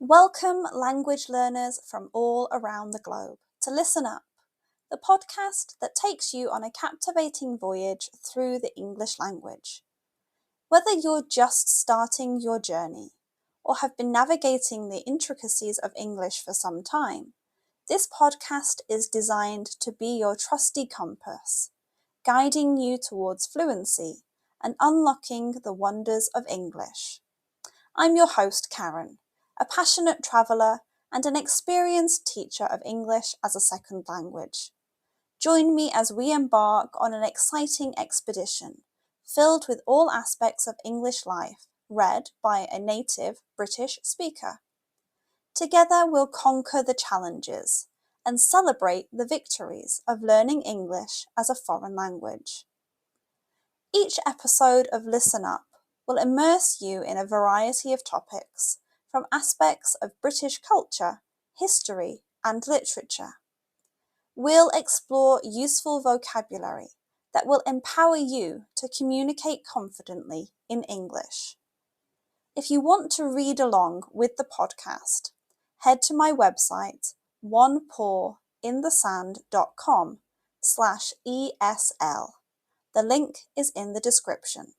Welcome, language learners from all around the globe, to Listen Up, the podcast that takes you on a captivating voyage through the English language. Whether you're just starting your journey or have been navigating the intricacies of English for some time, this podcast is designed to be your trusty compass, guiding you towards fluency and unlocking the wonders of English. I'm your host, Karen, a passionate traveller and an experienced teacher of English as a second language. Join me as we embark on an exciting expedition filled with all aspects of English life, read by a native British speaker. Together we'll conquer the challenges and celebrate the victories of learning English as a foreign language. Each episode of Listen Up will immerse you in a variety of topics, from aspects of British culture, history, and literature. We'll explore useful vocabulary that will empower you to communicate confidently in English. If you want to read along with the podcast, head to my website, onepawinthesand.com/ESL. The link is in the description.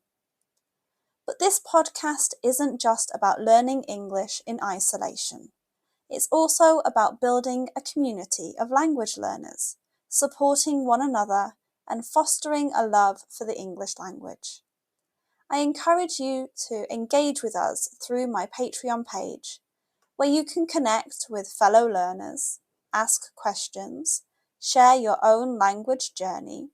But this podcast isn't just about learning English in isolation. It's also about building a community of language learners, supporting one another, and fostering a love for the English language. I encourage you to engage with us through my Patreon page, where you can connect with fellow learners, ask questions, share your own language journey,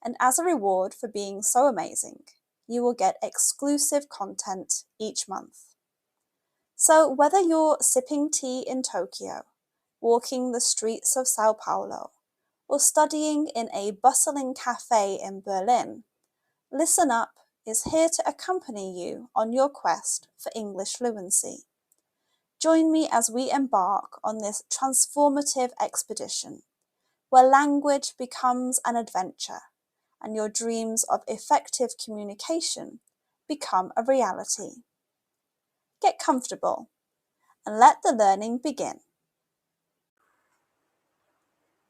and as a reward for being so amazing, you will get exclusive content each month. So whether you're sipping tea in Tokyo, walking the streets of Sao Paulo, or studying in a bustling cafe in Berlin, Listen Up is here to accompany you on your quest for English fluency. Join me as we embark on this transformative expedition, where language becomes an adventure and your dreams of effective communication become a reality. Get comfortable and let the learning begin.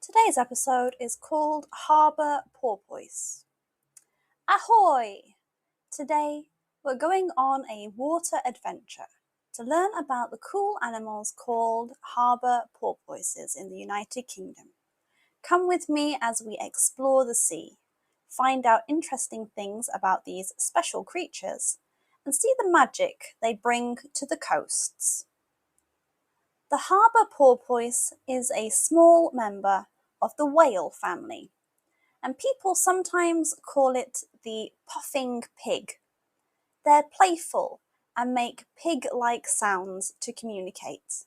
Today's episode is called Harbour Porpoise. Ahoy! Today we're going on a water adventure to learn about the cool animals called Harbour Porpoises in the United Kingdom. Come with me as we explore the sea, find out interesting things about these special creatures, and see the magic they bring to the coasts. The Harbour Porpoise is a small member of the whale family, and people sometimes call it the puffing pig. They're playful and make pig-like sounds to communicate.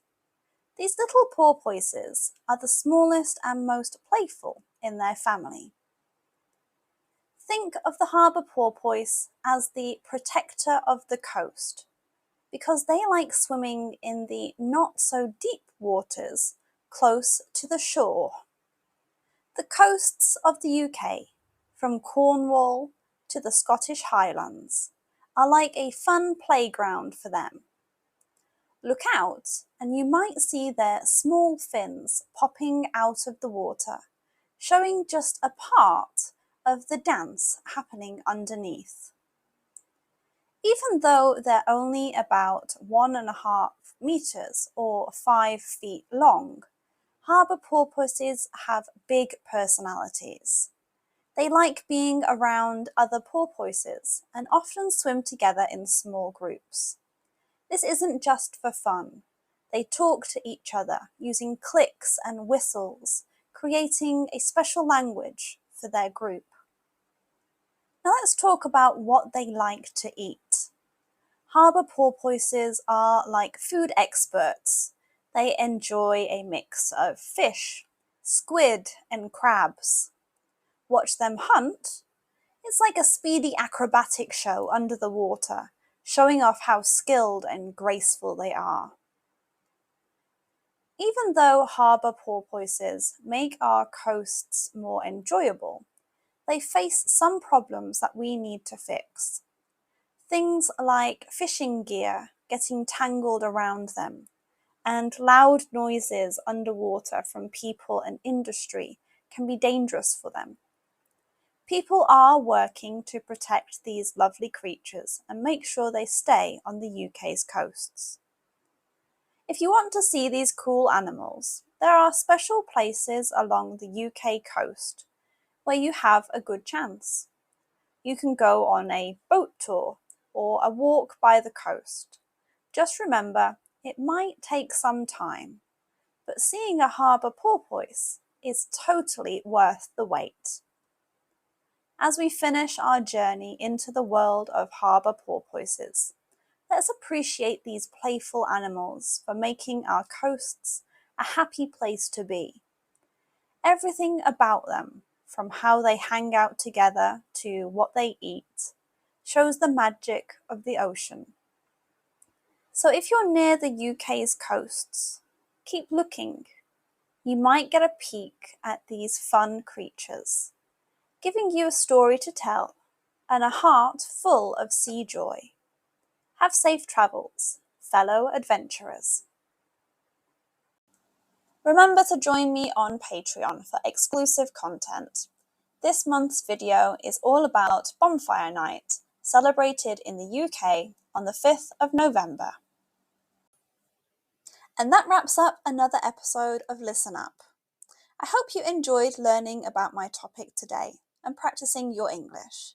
These little porpoises are the smallest and most playful in their family. Think of the Harbour Porpoise as the protector of the coast, because they like swimming in the not-so-deep waters close to the shore. The coasts of the UK, from Cornwall to the Scottish Highlands, are like a fun playground for them. Look out, and you might see their small fins popping out of the water, showing just a part of the dance happening underneath. Even though they're only about 1.5 meters or 5 feet long, Harbour porpoises have big personalities. They like being around other porpoises and often swim together in small groups. This isn't just for fun. They talk to each other using clicks and whistles, creating a special language for their group. Now let's talk about what they like to eat. Harbour porpoises are like food experts. They enjoy a mix of fish, squid, and crabs. Watch them hunt. It's like a speedy acrobatic show under the water, showing off how skilled and graceful they are. Even though harbour porpoises make our coasts more enjoyable, they face some problems that we need to fix. Things like fishing gear getting tangled around them, and loud noises underwater from people and industry can be dangerous for them. People are working to protect these lovely creatures and make sure they stay on the UK's coasts. If you want to see these cool animals, there are special places along the UK coast where you have a good chance. You can go on a boat tour or a walk by the coast. Just remember, it might take some time, but seeing a harbour porpoise is totally worth the wait. As we finish our journey into the world of harbour porpoises, let's appreciate these playful animals for making our coasts a happy place to be. Everything about them, from how they hang out together to what they eat, shows the magic of the ocean. So if you're near the UK's coasts, keep looking. You might get a peek at these fun creatures, giving you a story to tell and a heart full of sea joy. Have safe travels, fellow adventurers. Remember to join me on Patreon for exclusive content. This month's video is all about Bonfire Night, celebrated in the UK on the 5th of November. And that wraps up another episode of Listen Up. I hope you enjoyed learning about my topic today and practicing your English.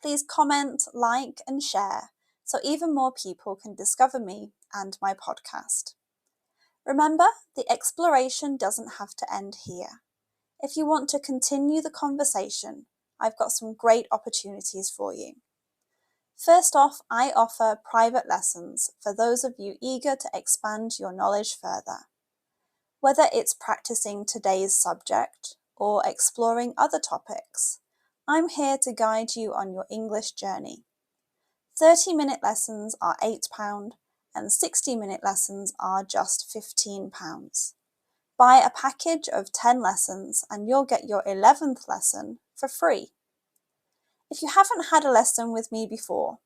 Please comment, like, and share so even more people can discover me and my podcast. Remember, the exploration doesn't have to end here. If you want to continue the conversation, I've got some great opportunities for you. First off, I offer private lessons for those of you eager to expand your knowledge further. Whether it's practicing today's subject or exploring other topics, I'm here to guide you on your English journey. 30-minute lessons are £8 and 60-minute lessons are just £15. Buy a package of 10 lessons and you'll get your 11th lesson for free. If you haven't had a lesson with me before,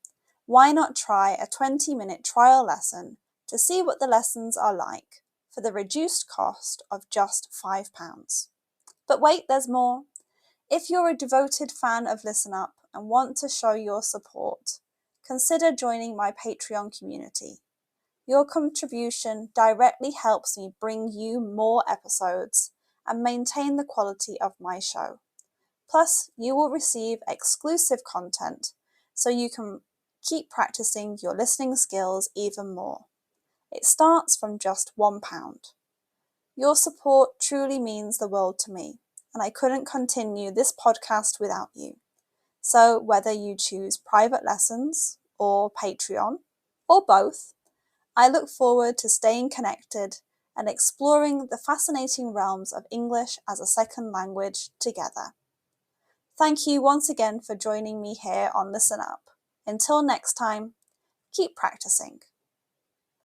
why not try a 20-minute trial lesson to see what the lessons are like for the reduced cost of just £5. But wait, there's more. If you're a devoted fan of Listen Up and want to show your support, consider joining my Patreon community. Your contribution directly helps me bring you more episodes and maintain the quality of my show. Plus, you will receive exclusive content so you can keep practicing your listening skills even more. It starts from just £1. Your support truly means the world to me, and I couldn't continue this podcast without you. So whether you choose private lessons or Patreon, or both, I look forward to staying connected and exploring the fascinating realms of English as a second language together. Thank you once again for joining me here on Listen Up. Until next time, keep practicing.